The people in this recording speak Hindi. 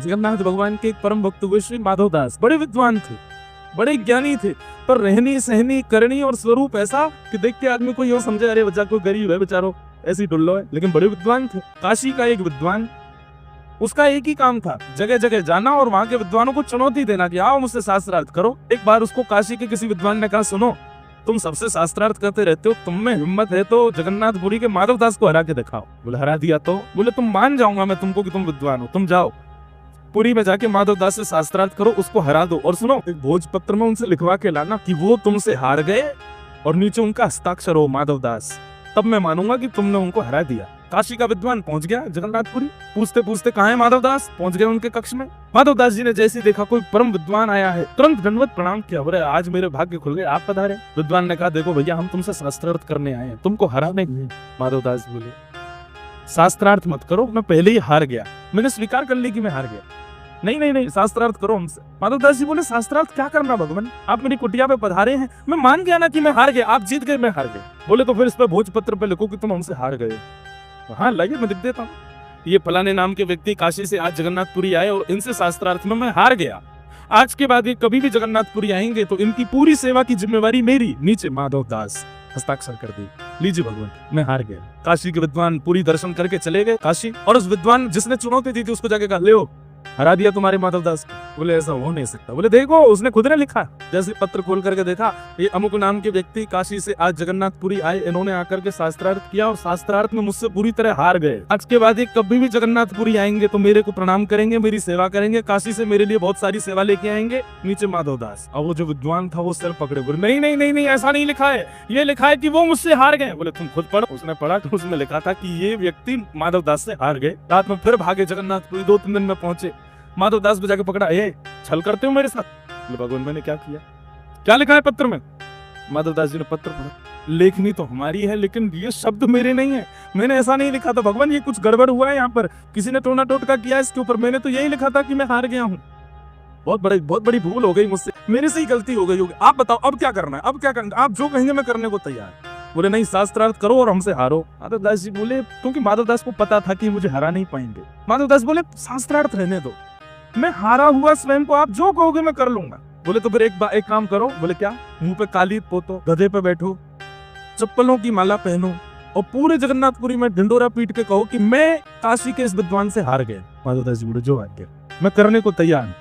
जगन्नाथ भगवान के एक परम भक्त हुए श्री माधवदास, बड़े विद्वान थे, बड़े ज्ञानी थे, पर रहनी सहनी करनी और स्वरूप ऐसा कि देख के आदमी को यूं समझे अरे बच्चा कोई गरीब है बेचारो, ऐसी डुल्लो है, लेकिन बड़े विद्वान थे। काशी का एक विद्वान, उसका एक ही काम था जगह जगह जाना और वहां के विद्वानों को चुनौती देना कि आओ मुझसे शास्त्रार्थ करो। एक बार उसको काशी के किसी विद्वान ने कहा, सुनो तुम सबसे शास्त्रार्थ करते रहते हो, तुम में हिम्मत है तो जगन्नाथपुरी के माधवदास को हरा के दिखाओ। बोले हरा दिया तो? बोले तुम मान जाऊंगा मैं तुमको कि तुम विद्वान हो, तुम जाओ पुरी में जाके माधवदास से शास्त्रार्थ करो, उसको हरा दो, और सुनो एक भोजपत्र में उनसे लिखवा के लाना कि वो तुमसे हार गए और नीचे उनका हस्ताक्षर हो माधवदास, तब मैं मानूंगा कि तुमने उनको हरा दिया। काशी का विद्वान पहुंच गया जगन्नाथपुरी, पूछते पूछते कहाँ है माधवदास, पहुंच गए उनके कक्ष में। माधवदास जी ने जैसे देखा कोई परम विद्वान आया है, तुरंत दंडवत प्रणाम किया, बोले आज मेरे भाग्य खुल गए, आप पधारे। विद्वान ने कहा देखो भैया हम तुमसे शास्त्रार्थ करने आए हैं, तुमको हराने नहीं। माधवदास बोले शास्त्रार्थ मत करो, मैं पहले ही हार गया, मैंने स्वीकार कर ली कि मैं हार गया। नहीं नहीं नहीं, शास्त्रार्थ करो हमसे। माधवदास जी बोले शास्त्रार्थ क्या करना भगवान, आप मेरी कुटिया पे पधारे हैं, मैं मान गया ना कि मैं हार गया, आप जीत गए मैं हार गया। बोले तो फिर इस पे भोजपत्र पे लिखो कि तुम हमसे हार गए। हाँ लगे मैं लिख देता हूँ, ये फलाने नाम के व्यक्ति काशी से आज जगन्नाथपुरी आए और इनसे शास्त्रार्थ में मैं हार गया, आज के बाद ये कभी भी जगन्नाथपुरी आएंगे तो इनकी पूरी सेवा की जिम्मेवारी मेरी। नीचे माधवदास हस्ताक्षर कर दी, लीजिए भगवान मैं हार गया। काशी के विद्वान पूरी दर्शन करके चले गए काशी, और उस विद्वान जिसने चुनौती दी थी उसको जाके कहा ले हरा दिया तुम्हारे माधवदास को। बोले ऐसा हो नहीं सकता। बोले देखो उसने खुद ने लिखा, जैसे पत्र खोल करके देखा ये अमुक नाम के व्यक्ति काशी से आज जगन्नाथपुरी आए, इन्होंने आकर के शास्त्रार्थ किया और शास्त्रार्थ में मुझसे पूरी तरह हार गए, आज के बाद ये कभी भी जगन्नाथपुरी आएंगे तो मेरे को प्रणाम करेंगे, मेरी सेवा करेंगे, काशी से मेरे लिए बहुत सारी सेवा लेके आएंगे। नीचे माधवदास, और वो जो विद्वान था वो सिर पकड़े, बोले नहीं नहीं नहीं नहीं ऐसा नहीं लिखा है, ये लिखा है कि वो मुझसे हार गए। बोले तुम खुद पढ़ो। उसने पढ़ा तो उसमें लिखा था कि ये व्यक्ति माधवदास से हार गए। रात में फिर भागे जगन्नाथपुरी, 2-3 दिन में पहुंचे। माधवदास को जाके पकड़ा, ये छल करते हो मेरे साथ? बोले भगवान मैंने क्या किया, क्या लिखा है पत्र में? माधवदास जी ने पत्र पढ़ा, लेखनी तो हमारी है लेकिन ये शब्द मेरे नहीं है, मैंने ऐसा नहीं लिखा था भगवान, ये कुछ गड़बड़ हुआ है यहाँ पर, किसी ने टोना टोटका किया इसके ऊपर, मैंने तो यही लिखा था कि मैं हार गया हूँ, बहुत बड़ी भूल हो गई मुझसे, मेरे से ही गलती हो गई होगी, आप बताओ अब क्या करना है, अब क्या करना, आप जो कहेंगे मैं करने को तैयार। बोले नहीं शास्त्रार्थ करो और हमसे हारो। माधवदास जी बोले, क्योंकि माधवदास को पता था कि मुझे हरा नहीं पाएंगे, माधवदास बोले शास्त्रार्थ रहने दो, मैं हारा हुआ स्वयं को आप जो कहोगे मैं कर लूंगा। बोले तो फिर एक काम करो। बोले क्या? मुंह पे काली पोतो, गधे पे बैठो, चप्पलों की माला पहनो और पूरे जगन्नाथपुरी में ढिंडोरा पीट के कहो कि मैं काशी के इस विद्वान से हार गया। माधवदास जी बोले जो आ गया, मैं करने को तैयार हूं।